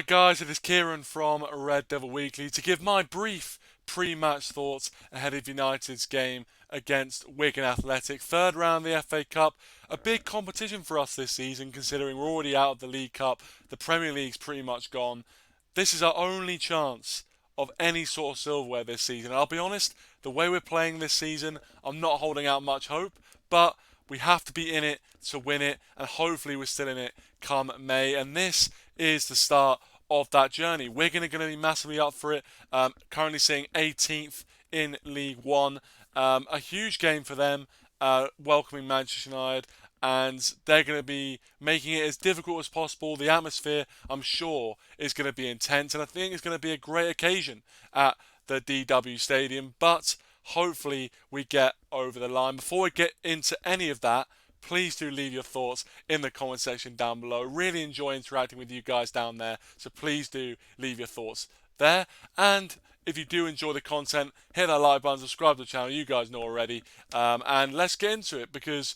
guys, it is Kieran from RedDevilWeekly to give my brief pre-match thoughts ahead of United's game against Wigan Athletic. Third round of the FA Cup, a big competition for us this season considering we're already out of the League Cup, the Premier League's pretty much gone. This is our only chance of any sort of silverware this season. And I'll be honest, the way we're playing this season, I'm not holding out much hope, but we have to be in it to win it, and hopefully we're still in it come May. And this is the start of that journey. Wigan are going to be massively up for it. Currently sitting 18th in League One. A huge game for them, welcoming Manchester United, and they're going to be making it as difficult as possible. The atmosphere, I'm sure, is going to be intense, and I think it's going to be a great occasion at the DW Stadium, but hopefully we get over the line. Before we get into any of that, please do leave your thoughts in the comment section down below. Really enjoy interacting with you guys down there, so please do leave your thoughts there. And if you do enjoy the content, hit that like button, subscribe to the channel, you guys know already. And let's get into it, because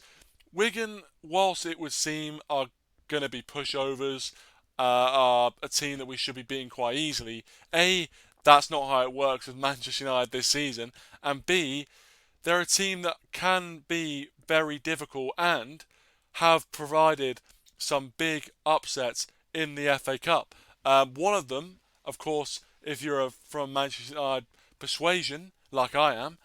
Wigan, whilst it would seem are going to be pushovers, are a team that we should be beating quite easily. A, that's not how it works with Manchester United this season. And B, they're a team that can be very difficult and have provided some big upsets in the FA Cup. One of them, of course, if you're from Manchester United persuasion, like I am,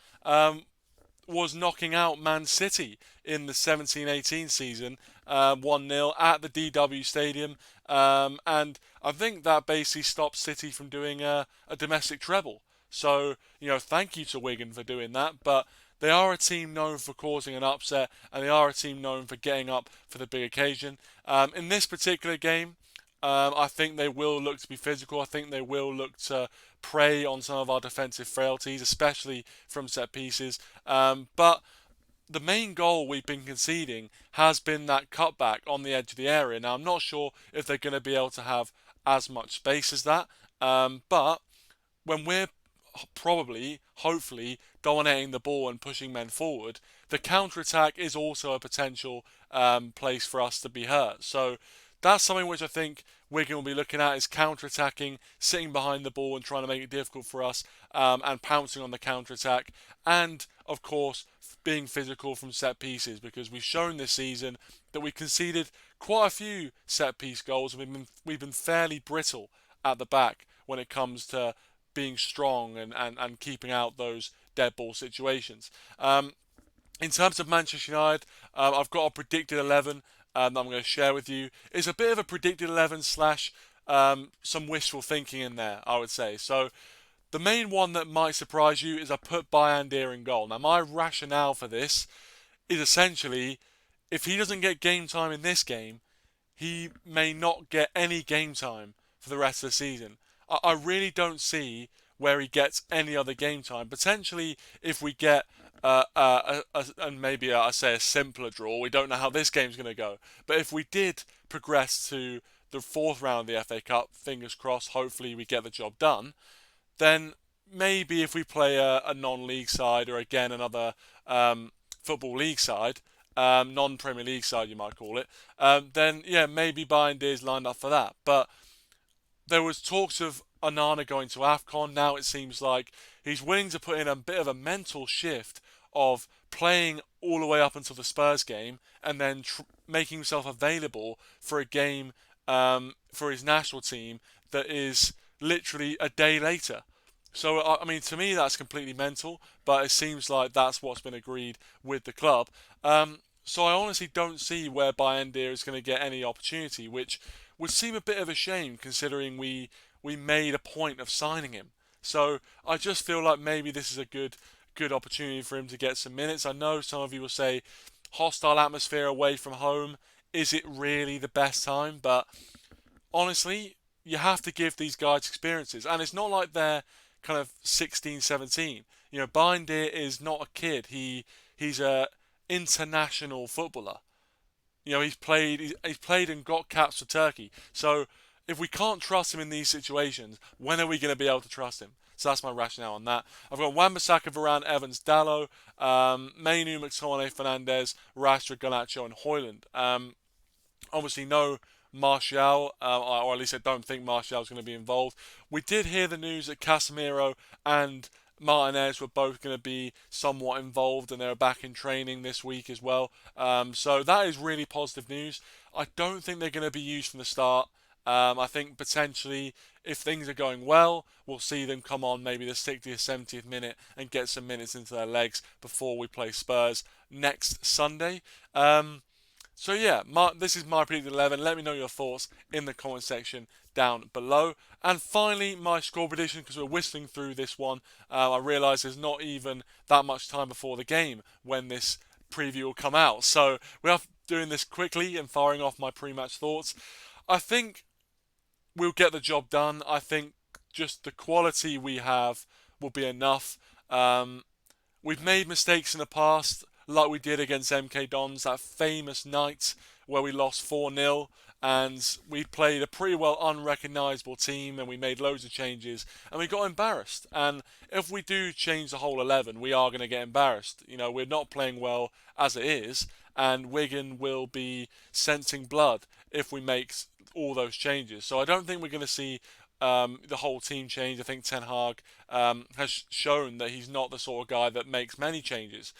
was knocking out Man City in the 17-18 season, 1-0 at the DW Stadium. And I think that basically stopped City from doing a domestic treble. So, thank you to Wigan for doing that. But they are a team known for causing an upset, and they are a team known for getting up for the big occasion. In this particular game, I think they will look to be physical. I think they will look to prey on some of our defensive frailties, especially from set pieces. But the main goal we've been conceding has been that cutback on the edge of the area. Now, I'm not sure if they're going to be able to have as much space as that. But when we're probably, hopefully, dominating the ball and pushing men forward, the counter-attack is also a potential place for us to be hurt. So that's something which I think Wigan will be looking at, is counter-attacking, sitting behind the ball and trying to make it difficult for us, and pouncing on the counter-attack. And, of course, being physical from set pieces, because we've shown this season that we conceded quite a few set-piece goals, and we've been fairly brittle at the back when it comes to being strong and keeping out those dead ball situations. In terms of Manchester United, I've got a predicted 11 that I'm going to share with you. It's a bit of a predicted 11 slash some wishful thinking in there, I would say. So the main one that might surprise you is I put Bayandir in goal. Now, my rationale for this is essentially, if he doesn't get game time in this game, he may not get any game time for the rest of the season. I really don't see where he gets any other game time. Potentially, if we get and maybe I say a simpler draw, we don't know how this game's going to go. But if we did progress to the fourth round of the FA Cup, fingers crossed, hopefully we get the job done, then maybe if we play a non-league side, or again another football league side, non-Premier League side you might call it, then yeah, maybe Bayandir's lined up for that. But there was talks of Onana going to AFCON. Now it seems like he's willing to put in a bit of a mental shift of playing all the way up until the Spurs game, and then making himself available for a game for his national team that is literally a day later. So, I mean, to me that's completely mental, but it seems like that's what's been agreed with the club. So I honestly don't see where Bayandir is going to get any opportunity, which would seem a bit of a shame considering we made a point of signing him. So I just feel like maybe this is a good opportunity for him to get some minutes. I know some of you will say hostile atmosphere away from home, is it really the best time? But honestly, you have to give these guys experiences, and it's not like they're kind of 16, 17. Bayandir is not a kid. He's a international footballer. He's played and got caps for Turkey. So if we can't trust him in these situations, when are we going to be able to trust him? So that's my rationale on that. I've got Wan-Bissaka, Varane, Evans, Dalot, Mainu, McTominay, Fernandes, Rashford, Garnacho, and Højlund. Obviously, no Martial, or at least I don't think Martial's going to be involved. We did hear the news that Casemiro and Martinez were both going to be somewhat involved, and they're back in training this week as well. So that is really positive news. I don't think they're going to be used from the start. I think potentially, if things are going well, we'll see them come on maybe the 60th, 70th minute and get some minutes into their legs before we play Spurs next Sunday. So yeah, this is my predicted 11. Let me know your thoughts in the comment section down below. And finally, my score prediction, because we're whistling through this one. I realise there's not even that much time before the game when this preview will come out. So we are doing this quickly and firing off my pre-match thoughts. I think we'll get the job done. I think just the quality we have will be enough. We've made mistakes in the past, like we did against MK Dons, that famous night where we lost 4-0, and we played a pretty well unrecognisable team, and we made loads of changes, and we got embarrassed. And if we do change the whole 11, we are going to get embarrassed. You know, we're not playing well as it is, and Wigan will be sensing blood if we make all those changes. So I don't think we're going to see the whole team change. I think Ten Hag has shown that he's not the sort of guy that makes many changes.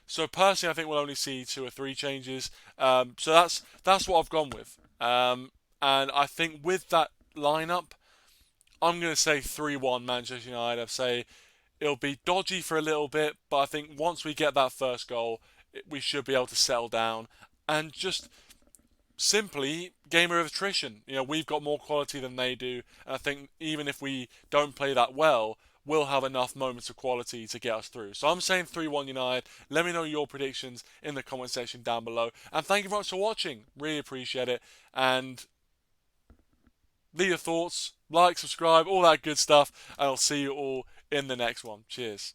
So personally, I think we'll only see 2 or 3 changes. So that's what I've gone with. And I think with that lineup, I'm going to say 3-1 Manchester United. I'd say it'll be dodgy for a little bit, but I think once we get that first goal, we should be able to settle down and just simply game of attrition. You know, we've got more quality than they do, and I think even if we don't play that well, we'll have enough moments of quality to get us through. So I'm saying 3-1 United. Let me know your predictions in the comment section down below. And thank you very much for watching. Really appreciate it. And leave your thoughts, like, subscribe, all that good stuff. And I'll see you all in the next one. Cheers.